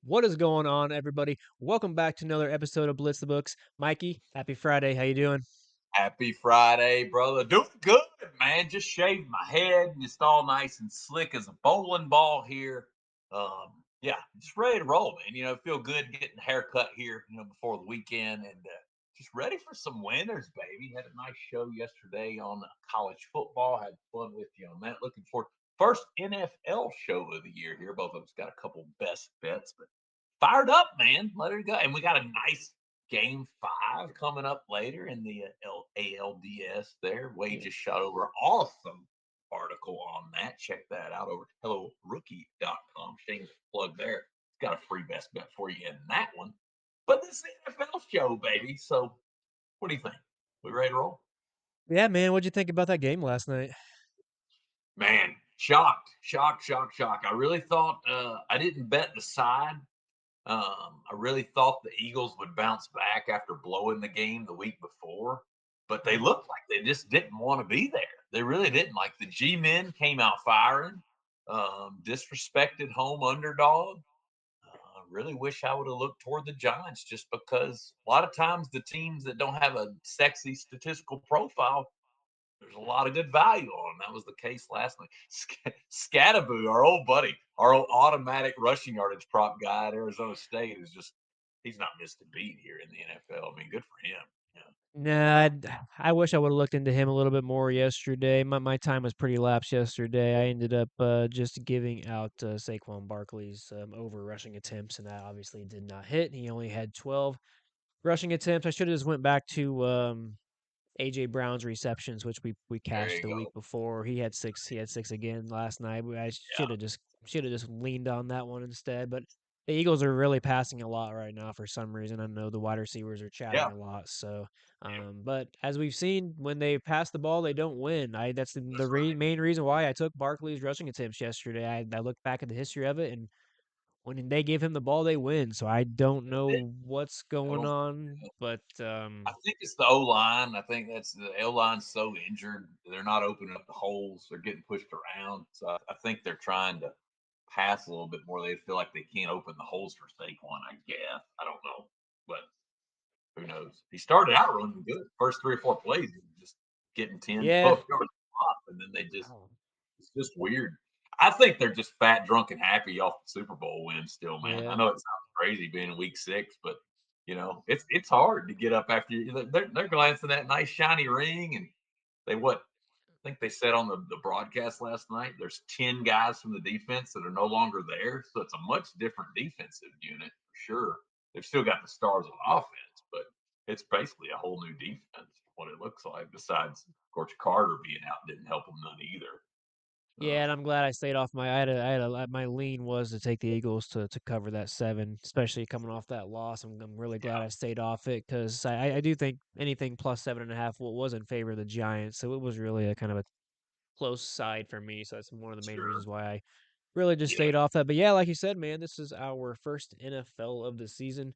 What is going on, everybody? Welcome back to another episode of Blitz the Books. Mikey, happy Friday. How you doing? Happy Friday, brother. Doing good, man. Just shaved my head and it's all nice and slick as a bowling ball here. Yeah, just ready to roll, man. Feel good getting a haircut here, before the weekend and just ready for some winners, baby. Had a nice show yesterday on college football. Had fun with you on that. Looking for first NFL show of the year here. Both of us got a couple best bets, but fired up, man. Let her go. And we got a nice game five coming up later in the ALDS there. Wade Yeah. just shot over an awesome article on that. Check that out over at HelloRookie.com. Shameless plug there. Got a free best bet for you in that one. But this is the NFL show, baby. So what do you think? We ready to roll? Yeah, man. What'd you think about that game last night? Man, shocked, shocked, shocked, shocked. I really thought I didn't bet the side. I really thought the Eagles would bounce back after blowing the game the week before, but they Mhm. looked like they just didn't want to be there. They really didn't. Like the G men came out firing, disrespected home underdog. Really wish I would have looked toward the Giants just because a lot of times the teams that don't have a sexy statistical profile, there's a lot of good value on them. That was the case last night. Scattaboo, our old buddy, our old automatic rushing yardage prop guy at Arizona State is just he's not missed a beat here in the NFL. I mean, good for him. Yeah. Nah, I wish I would have looked into him a little bit more yesterday. My time was pretty lapsed yesterday. I ended up just giving out Saquon Barkley's over rushing attempts, and that obviously did not hit. He only had 12 rushing attempts. I should have just went back to AJ Brown's receptions, which we There cashed you the week go. before. He had six. He had six again last night. I Yeah. should have just leaned on that one instead. But the Eagles are really passing a lot right now for some reason. I know the wide receivers are chatting Yeah. a lot. Yeah. But as we've seen, when they pass the ball, they don't win. That's the That's right. main reason why I took Barkley's rushing attempts yesterday. I looked back at the history of it, and when they give him the ball, they win. So I don't That's it. know what's I going don't. on, but I think it's the O line. I think that's the O line's so injured. They're not opening up the holes. They're getting pushed around. So I think they're trying to pass a little bit more. They feel like they can't open the holes for Saquon, I guess. I don't know. But who knows? He started out running good. First three or four plays, he was just getting 10, yeah. 12 yards off. And then they just, Oh, it's just weird. I think they're just fat, drunk, and happy off the Super Bowl win still, man. I yeah. know it sounds crazy being in week six, but it's hard to get up after they're glancing at that nice shiny ring and they what I think they said on the broadcast last night there's 10 guys from the defense that are no longer there. So it's a much different defensive unit for sure. They've still got the stars on offense, but it's basically a whole new defense, what it looks like, besides of course Carter being out didn't help them none either. Yeah, and I'm glad I stayed off my my lean was to take the Eagles to cover that 7, especially coming off that loss. I'm really glad Yeah, I stayed off it because I do think anything plus 7.5 was in favor of the Giants, so it was really a kind of a close side for me. So that's one of the main reasons sure. why I really just Yeah. stayed off that. But yeah, like you said, man, this is our first NFL of the season.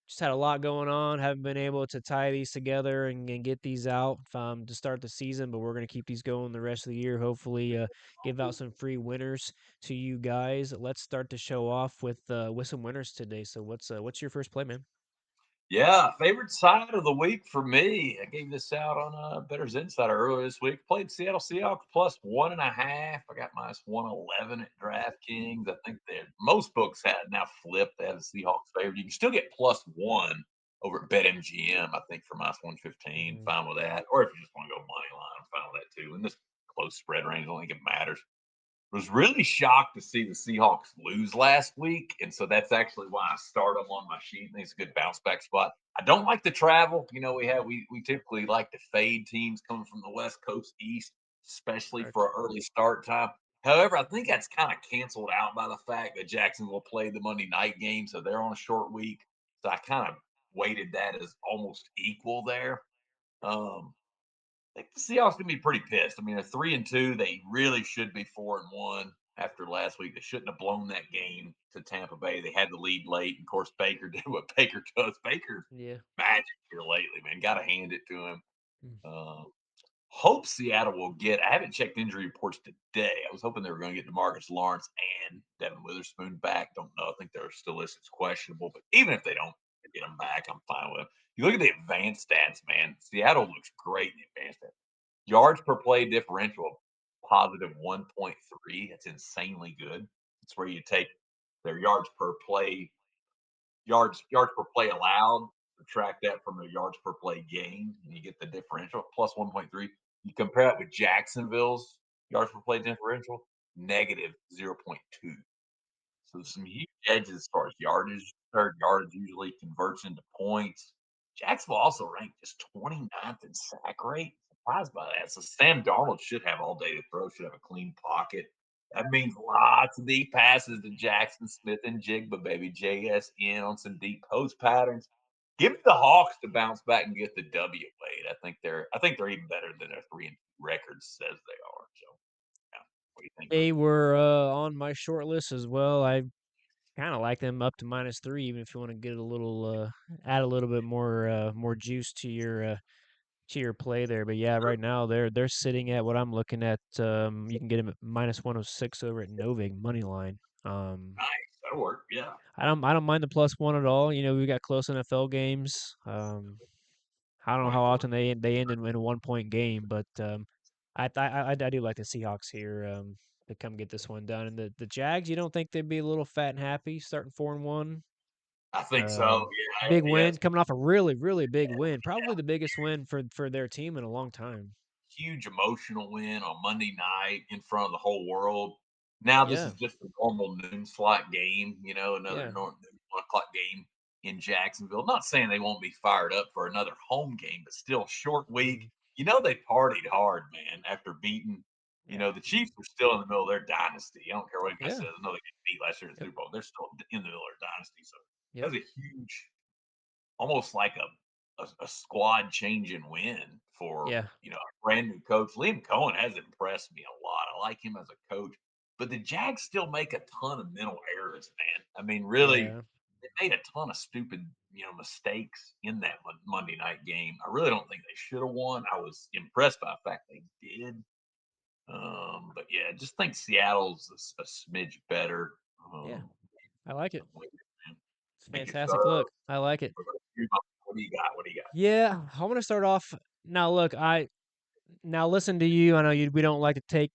Just had a lot going on. Haven't been able to tie these together and get these out to start the season, but we're going to keep these going the rest of the year. Hopefully, give out some free winners to you guys. Let's start the show off with some winners today. So what's your first play, man? Yeah, favorite side of the week for me. I gave this out on Better's Insider earlier this week. Played Seattle Seahawks plus 1.5. I got minus 111 at DraftKings. I think that most books had now flipped. They have the Seahawks favored. You can still get plus one over at BetMGM, I think, for minus 115. Mhm. Fine with that. Or if you just want to go money line, I'm fine with that too. In this close spread range, I don't think it matters. Was really shocked to see the Seahawks lose last week, and so that's actually why I start them on my sheet. I think it's a good bounce back spot. I don't like the travel. We typically like to fade teams coming from the West Coast East, especially Correct. for an early start time. However, I think that's kind of canceled out by the fact that Jacksonville played the Monday night game, so they're on a short week. So I kind of weighted that as almost equal there. Um, I think the Seahawks gonna be pretty pissed. I mean, they're 3-2. They really should be 4-1 after last week. They shouldn't have blown that game to Tampa Bay. They had the lead late. Of course, Baker did what Baker does. Baker's Yeah. magic here lately, man. Got to hand it to him. Mm. Um, Hope Seattle will get. I haven't checked injury reports today. I was hoping they were going to get DeMarcus Lawrence and Devin Witherspoon back. Don't know. I think they're are still listed as questionable. But even if they don't get them back, I'm fine with them. You look at the advanced stats, man. Seattle looks great in the advanced stats. Yards per play differential of positive 1.3. That's insanely good. It's where you take their yards per play allowed, subtract that from their yards per play gained, and you get the differential plus 1.3. You compare that with Jacksonville's yards per play differential, negative 0.2. So some huge edges as far as yardage. Third yards usually converts into points. Jacksonville also ranked just 29th in sack rate. Surprised by that. So Sam Darnold should have all day to throw, should have a clean pocket. That means lots of deep passes to Jackson Smith and Jigba, baby. JSN on some deep post patterns. Give me the Hawks to bounce back and get the W, Wade. I think they're even better than their 3-2 record says they are. So yeah. What do you think, They brother? were on my short list as well. I kind of like them up to -3, even if you want to get a little add a little bit more juice to your play there. But yeah, right now they're sitting at what I'm looking at. You can get them at -106 over at Novig money line. Nice. That'll work. Yeah. I don't mind the +1 at all. We got close NFL games. I don't know how often they end in a 1 point game, but I do like the Seahawks here to come get this one done. And the Jags, you don't think they'd be a little fat and happy starting 4-1? I think so. Um, Yeah, Big yeah. win, coming off a really big win, probably the biggest win for their team in a long time. Huge emotional win on Monday night in front of the whole world. Now this Yeah, is just a normal noon slot game, another yeah, noon 1 o'clock game in Jacksonville. Not saying they won't be fired up for another home game, but still short week. mhm, They partied hard, man, after beating. yeah, The Chiefs are still in the middle of their dynasty. I don't care what anybody yeah, says. I know they got beat last year in the yep, Super Bowl. They're still in the middle of their dynasty. So yep, that's a huge, almost like a squad changing win for yeah, a brand new coach. Liam Cohen has impressed me a lot. I like him as a coach, but the Jags still make a ton of mental errors, man. I mean, really, yeah, they made a ton of stupid mistakes in that Monday night game. I really don't think they should have won. I was impressed by the fact they did. But yeah, just think Seattle's a smidge better. yeah. Um, I like it. man. It's a Thank you, fantastic sir. look. I like it. What do you got? What do you got? Yeah, I want to start off now. Look, now listen to you. I know we don't like to take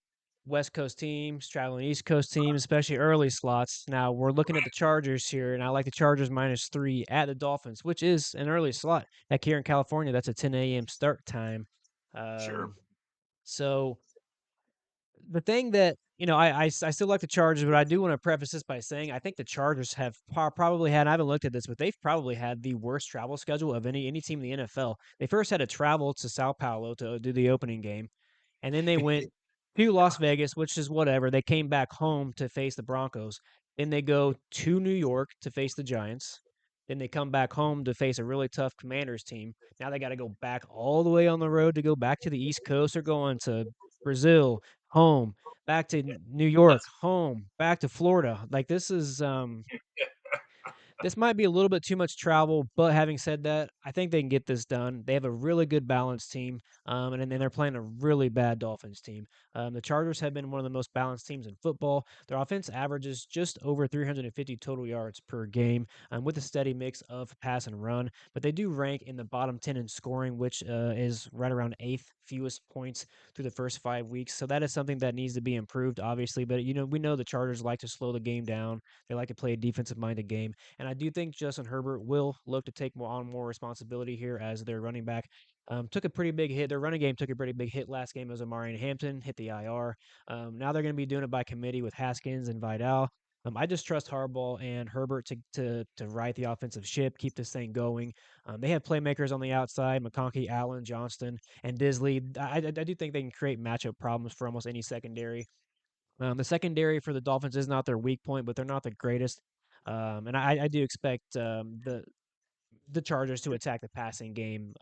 West Coast teams, traveling East Coast teams, especially early slots. Now we're looking at the Chargers here, and I like the Chargers -3 at the Dolphins, which is an early slot. Like here in California, that's a 10 a.m. start time. Sure. Um, so the thing that I still like the Chargers, but I do want to preface this by saying I think the Chargers have probably had. I haven't looked at this, but they've probably had the worst travel schedule of any team in the NFL. They first had to travel to Sao Paulo to do the opening game, and then they went to Las Vegas, which is whatever. They came back home to face the Broncos. Then they go to New York to face the Giants. Then they come back home to face a really tough Commanders team. Now they got to go back all the way on the road to go back to the East Coast. They're going to Brazil, home, back to New York, That's home, back to Florida. Like this might be a little bit too much travel, but having said that, I think they can get this done. They have a really good balanced team, and then they're playing a really bad Dolphins team. The Chargers have been one of the most balanced teams in football. Their offense averages just over 350 total yards per game, with a steady mix of pass and run. But they do rank in the bottom 10 in scoring, which is right around eighth fewest points through the first 5 weeks. So that is something that needs to be improved, obviously. But we know the Chargers like to slow the game down. They like to play a defensive-minded game. And I do think Justin Herbert will look to take more responsibility here as their running back. Took a pretty big hit. Their running game took a pretty big hit last game as Amari Hampton hit the IR. Now they're going to be doing it by committee with Haskins and Vidal. I just trust Harbaugh and Herbert to right the offensive ship, keep this thing going. They have playmakers on the outside: McConkey, Allen, Johnston, and Disley. I do think they can create matchup problems for almost any secondary. The secondary for the Dolphins is not their weak point, but they're not the greatest. And I do expect the Chargers to attack the passing game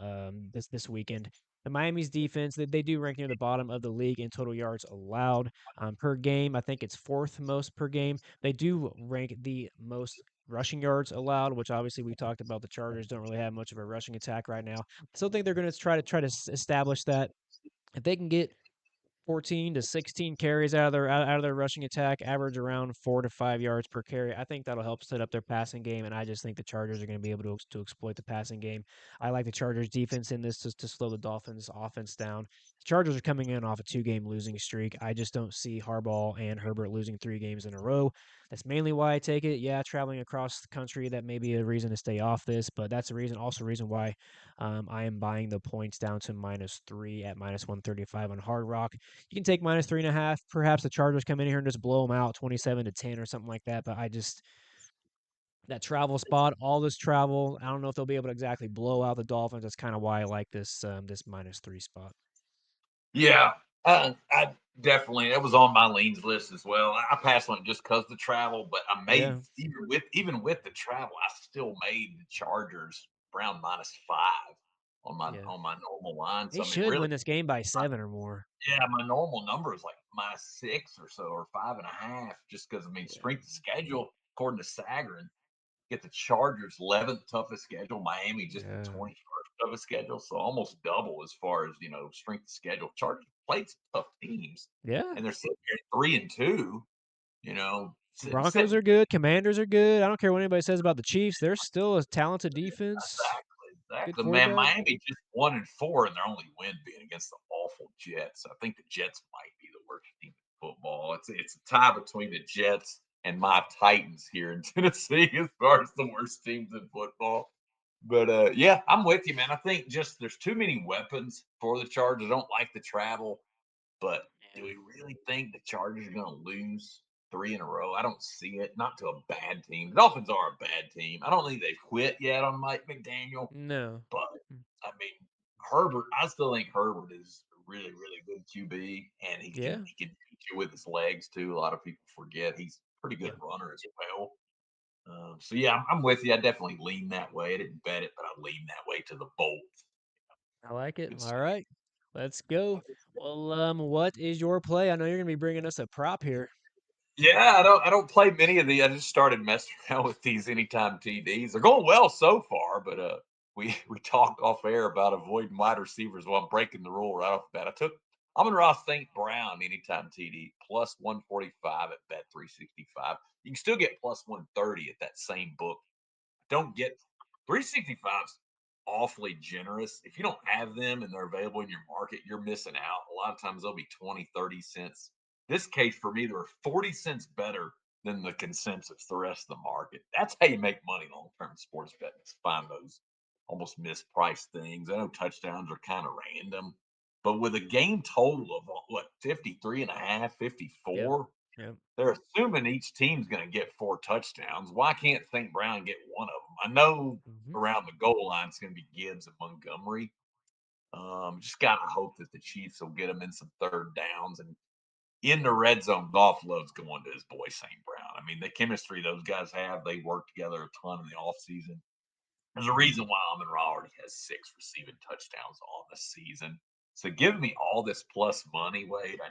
this weekend. The Miami's defense, they do rank near the bottom of the league in total yards allowed per game. I think it's fourth most per game. They do rank the most rushing yards allowed, which obviously we talked about. The Chargers don't really have much of a rushing attack right now. I still think they're going to try to establish that if they can get 14 to 16 carries out of their rushing attack, average around 4 to 5 yards per carry. I think that'll help set up their passing game, and I just think the Chargers are going to be able to exploit the passing game. I like the Chargers defense in this to slow the Dolphins offense down. The Chargers are coming in off a 2-game losing streak. I just don't see Harbaugh and Herbert losing 3 games in a row. That's mainly why I take it. Yeah, traveling across the country, that may be a reason to stay off this, but that's also a reason why I am buying the points down to -3 at -135 on Hard Rock. You can take -3.5. Perhaps the Chargers come in here and just blow them out 27-10 or something like that. But that travel spot, all this travel, I don't know if they'll be able to exactly blow out the Dolphins. That's kind of why I like this -3 spot. Yeah, I definitely it was on my leans list as well. I passed on it just because the travel, but I made Yeah, even with the travel, I still made the Chargers around -5 yeah. on my normal line. They So I mean, should really, win this game by 7 or more. yeah, my normal number is like -6 or so, or 5.5, just because I mean, Yeah, strength of schedule according to Sagarin, get the Chargers 11th toughest schedule, Miami just the yeah, 21st toughest schedule, so almost double as far as strength of schedule. Chargers played some tough teams, yeah. and they're sitting here at 3-2. You know, Broncos sitting are good. Commanders are good. I don't care what anybody says about the Chiefs. They're still a talented defense. Good exactly, man. quarterback. Miami just 1-4, and their only win being against the awful Jets. I think the Jets might be the worst team in football. It's a tie between the Jets and my Titans here in Tennessee as far as the worst teams in football. But yeah, I'm with you, man. I think just there's too many weapons for the Chargers. I don't like the travel. But do Yeah. we really think the Chargers are going to lose 3 in a row? I don't see it. Not to a bad team. The Dolphins are a bad team. I don't think they've quit yet on Mike McDaniel. No. But Mm, I mean, Herbert. I still think Herbert is a really, really good QB, and yeah. he can beat you with his legs too. A lot of people forget he's a pretty good Yeah. runner as well. So yeah, I'm with you. I definitely lean that way. I didn't bet it, but I lean that way to the bolt. I like it. Good All stuff. right. Let's go. Well, what is your play? I know you're gonna be bringing us a prop here. Yeah, I don't play many of the I just started messing around with these anytime TDs. They're going well so far, but we talked off air about avoiding wide receivers while I'm breaking the rule right off the bat. I took Amon-Ra St. Brown anytime TD plus 145 at bet 365. You can still get plus 130 at that same book. Don't get 365's awfully generous. If you don't have them and they're available in your market, you're missing out. A lot of times they'll be 20, 30 cents. This case for me, they're 40 cents better than the consensus, the rest of the market. That's how you make money long term sports betting. Is find those almost mispriced things. I know touchdowns are kind of random, but with a game total of what 53 and a half, Yep. 54, Yep. they're assuming each team's going to get 4 touchdowns. Why can't St. Brown get one of them? I know Hmm. around the goal line it's going to be Gibbs and Montgomery. Just gotta hope that the Chiefs will get them in some third downs and in the red zone. Goff loves going to his boy St. Brown. I mean, the chemistry those guys have, they work together a ton in the offseason. There's a reason why Amon Ra already has 6 receiving touchdowns on the season. So give me all this plus money, Wade. I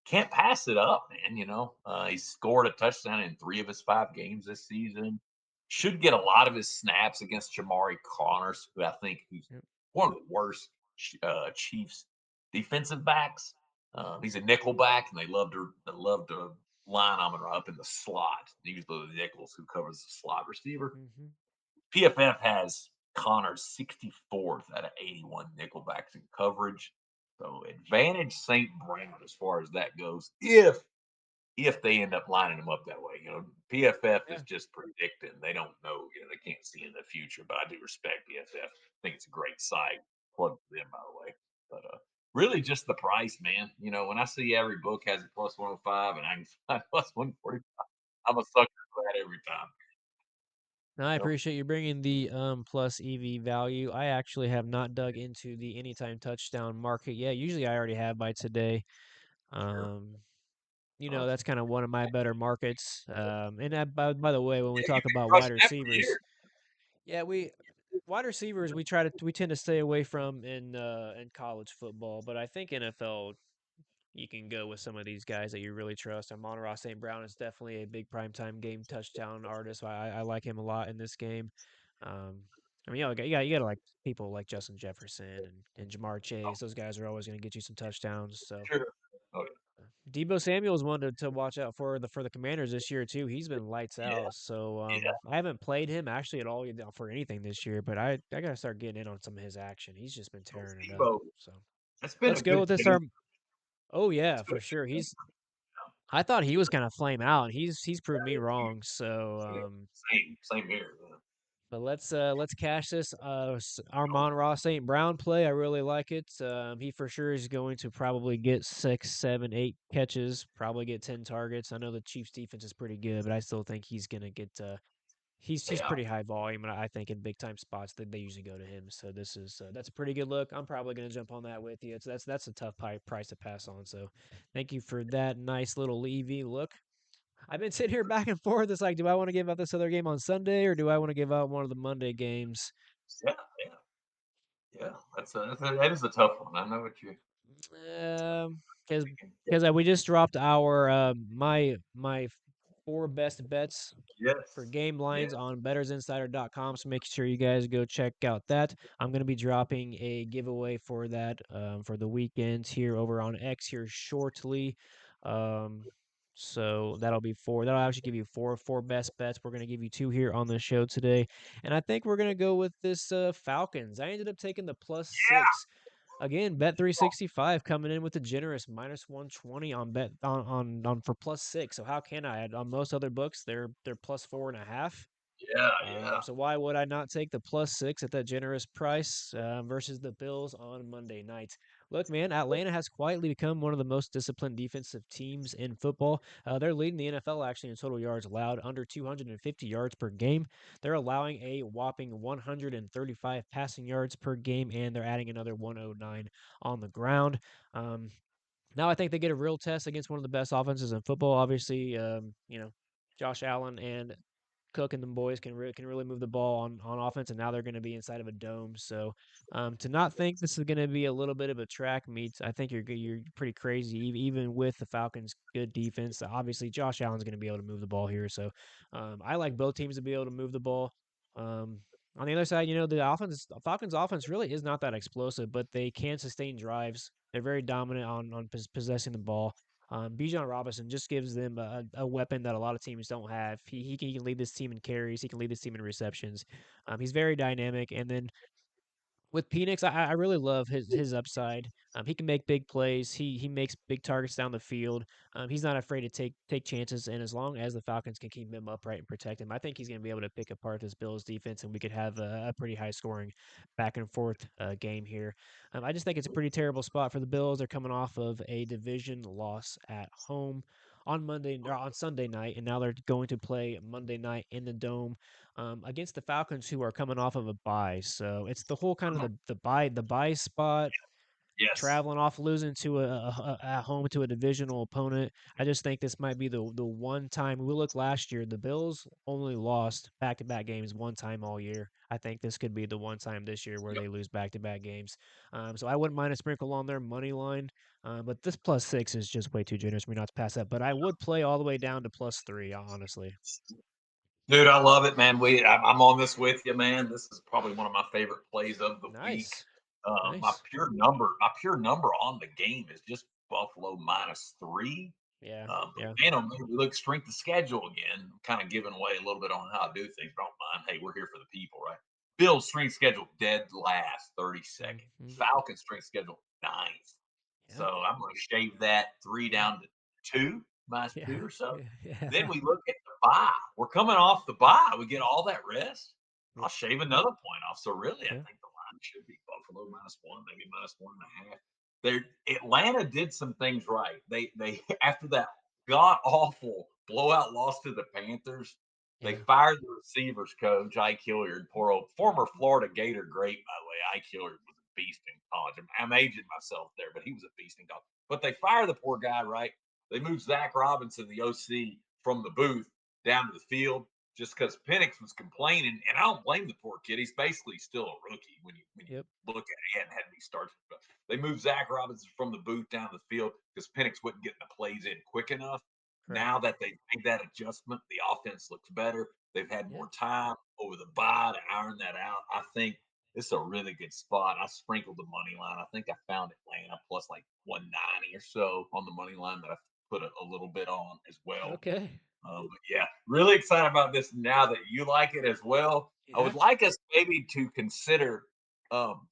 can't pass it up, man. He scored a touchdown in 3 of his 5 games this season. Should get a lot of his snaps against Jamari Connors, who I think who's Yep. one of the worst Chiefs defensive backs. He's a nickel back, and they love to line him up in the slot. Usually the nickels who covers the slot receiver. Hmm. PFF has Connor 64th out of 81 nickelbacks in coverage. So advantage St. Brown as far as that goes, if they end up lining them up that way. PFF Yeah. is just predicting. They don't know. They can't see in the future. But I do respect PFF. I think it's a great site. Plug for them, by the way. But really, just the price, man. When I see every book has a plus 105 and I can find plus 140, I'm a sucker for that every time. No, I You know, appreciate you bringing the plus EV value. I actually have not dug into the anytime touchdown market yet. Usually, I already have by today. sure. Um, Uh, that's kind of one of my better markets. And by the way, when we yeah, talk you've been about wide crushing that for receivers, years. yeah, we wide receivers we tend to stay away from in college football, but I think NFL you can go with some of these guys that you really trust. Amon-Ra St. Brown is definitely a big primetime game touchdown artist. I like him a lot in this game. Um, I mean, you gotta like people like Justin Jefferson and Jamar Oh, Chase. Those guys are always going to get you some touchdowns. So sure. Oh, Debo Samuel's one to watch out for the Commanders this year too. He's been lights yeah. out. So Yeah. I haven't played him actually at all for anything this year, but I gotta start getting in on some of his action. He's just been tearing it up. Debo, So that's been let's a go good with this. game. Oh It's yeah, been for a sure. good game. I thought he was gonna flame out, and he's proved me Yeah, wrong. So yeah. Same here. Yeah. but let's cash this. Armon Ross St. Brown play. I really like it. He for sure is going to probably get 6, 7, 8 catches. Probably get 10 targets. I know the Chiefs defense is pretty good, but I still think he's gonna get. He's Yeah. pretty high volume, and I think in big time spots that they usually go to him. So this is that's a pretty good look. I'm probably gonna jump on that with you. That's a tough price to pass on. So thank you for that nice little EV look. I've been sitting here back and forth. It's like, do I want to give out this other game on Sunday or do I want to give out one of the Monday games? Yeah. Yeah. Yeah. That is a tough one. I know what you. Because Yeah. we just dropped our my four best bets for Yes. game lines Yes. on bettorsinsider.com. So make sure you guys go check out that. I'm going to be dropping a giveaway for that for the weekends here over on X here shortly. Um, so that'll actually give you four best bets. We're going to give you two here on the show today. And I think we're going to go with this Falcons. I ended up taking the +6. Again, Bet 365 coming in with a generous -120 on bet on for +6. So how can I? On most other books, they're +4.5. Yeah. Yeah. So why would I not take the +6 at that generous price versus the Bills on Monday night? Look, man, Atlanta has quietly become one of the most disciplined defensive teams in football. They're leading the NFL actually in total yards allowed, under 250 yards per game. They're allowing a whopping 135 passing yards per game, and they're adding another 109 on the ground. Um, Now I think they get a real test against one of the best offenses in football. Obviously, Josh Allen and Cook and the boys can really move the ball on offense, and now they're going to be inside of a dome. So to not think this is going to be a little bit of a track meet, I think you're pretty crazy. Even with the Falcons' good defense, obviously Josh Allen's going to be able to move the ball here. So I like both teams to be able to move the ball. Um, on the other side, the Falcons' offense really is not that explosive, but they can sustain drives. They're very dominant on possessing the ball. Bijan Robinson just gives them a weapon that a lot of teams don't have. He can lead this team in carries. He can lead this team in receptions. He's very dynamic. And then with Penix, I really love his upside. He can make big plays. He makes big targets down the field. He's not afraid to take chances, and as long as the Falcons can keep him upright and protect him, I think he's going to be able to pick apart this Bills defense, and we could have a pretty high scoring back and forth game here. I just think it's a pretty terrible spot for the Bills. They're coming off of a division loss at home on Sunday night, and now they're going to play Monday night in the dome against the Falcons, who are coming off of a bye. So it's the whole kind of the bye spot, Yes. traveling off, losing to at home to a divisional opponent. I just think this might be the one time we look last year. The Bills only lost back to back games one time all year. I think this could be the one time this year where Yep. they lose back to back games. So I wouldn't mind a sprinkle on their money line. But this +6 is just way too generous for me not to pass up. But I would play all the way down to +3, honestly. Dude, I love it, man. I'm on this with you, man. This is probably one of my favorite plays of the week. Nice. My Nice. pure number on the game is just Buffalo -3. Yeah, But yeah, man, oh man, we look strength of schedule again, kind of giving away a little bit on how I do things. Don't mind. Hey, we're here for the people, right? Bills strength schedule dead last, 32nd. mhm, Falcons strength schedule ninth. yeah, So I'm going to shave that three yeah, down to two, minus yeah, two or so. yeah, Then yeah, we look at the bye. We're coming off the bye. We get all that rest. yeah, I'll shave another point off. So really, I yeah, think the line should be Buffalo -1, maybe -1.5. There, Atlanta did some things right. They after that god awful blowout loss to the Panthers, they yeah, fired the receivers coach, Ike Hilliard, poor old former Florida Gator great, by the way. Ike Hilliard was a beast in college. I'm aging myself there, but he was a beast in college. But they fire the poor guy, right? They moved Zach Robinson, the OC, from the booth down to the field just because Penix was complaining, and I don't blame the poor kid. He's basically still a rookie when you yep, look at it. He hadn't had any starts. But they moved Zach Robinson from the booth down to the field because Penix wasn't getting the plays in quick enough. now that they've made that adjustment, the offense looks better. They've had Yeah. more time over the bye to iron that out. I think it's a really good spot. I sprinkled the money line. I think I found Atlanta plus like 190 or so on the money line that I put a little bit on as well. Okay. But yeah, really excited about this now that you like it as well. I Yeah. would like us maybe to consider um,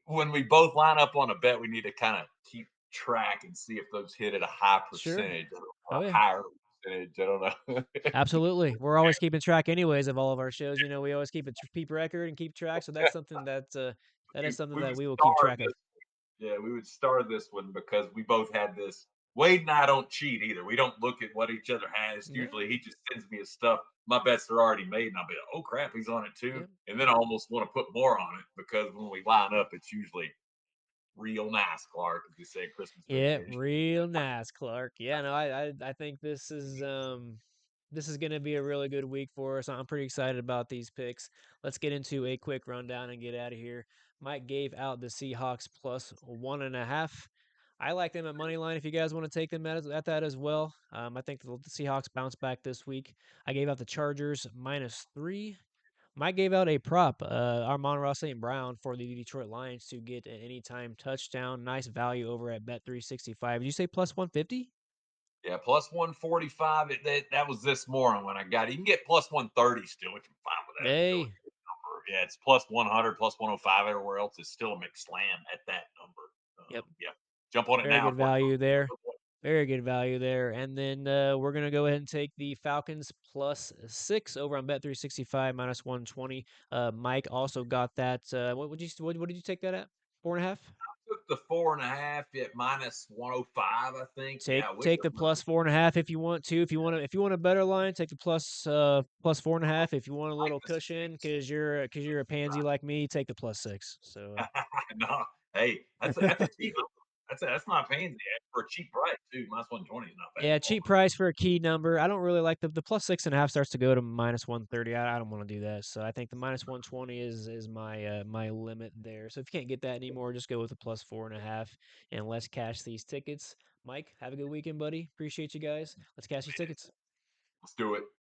when we both line up on a bet, we need to kind of keep track and see if those hit at a high Sure. percentage or Oh a yeah. higher percentage. I don't know. Absolutely. We're always keeping track anyways of all of our shows. We always keep record and keep track. So that's something that is something we that would we will keep start track of. this. Yeah, we would start this one because we both had this. Wade and I don't cheat either. We don't look at what each other has. No. Usually, he just sends me his stuff. My bets are already made, and I'll be like, "Oh crap, he's on it too." Yep. And then I almost want to put more on it because when we line up, it's usually real nice, Clark, as they say in Christmas Yeah, vacation. real nice, Clark. Yeah, no, I think this is gonna be a really good week for us. I'm pretty excited about these picks. Let's get into a quick rundown and get out of here. Mike gave out the Seahawks plus 1.5. I like them at money line if you guys want to take them at that as well. I think the Seahawks bounce back this week. I gave out the Chargers -3. Mike gave out a prop, Amon-Ra St. Brown for the Detroit Lions to get an anytime touchdown. Nice value over at Bet365. Did you say plus 150? Yeah, plus 145. That was this morning when I got it. You can get plus 130 still, which I'm fine with that. It's still a Hey, good number. Yeah, it's plus 100, plus 105 everywhere else. It's still a mixed slam at that number. yep, Yeah, jump on it very now, good Clark. value there. Very good value there. And then we're gonna go ahead and take the Falcons +6 over on Bet365 -120. Mike also got that. What did you take that at? 4.5. Took the 4.5 at minus 105, I think. Take Yeah, I wish take I the would plus 4.5 if you want to. If you want a better line, take the plus 4.5. If you want a like little the cushion six. because you're a pansy like me, take the +6. So No, hey, that's a cheap number. That's not pansy for a cheap price too. Minus 120 is not bad yeah, at all. cheap price for a key number. I don't really like the +6.5 starts to go to -130. I don't want to do that. So I think the -120 is my limit there. So if you can't get that anymore, just go with the plus 4.5 and let's cash these tickets. Mike, have a good weekend, buddy. Appreciate you guys. Let's cash these tickets. Let's do it.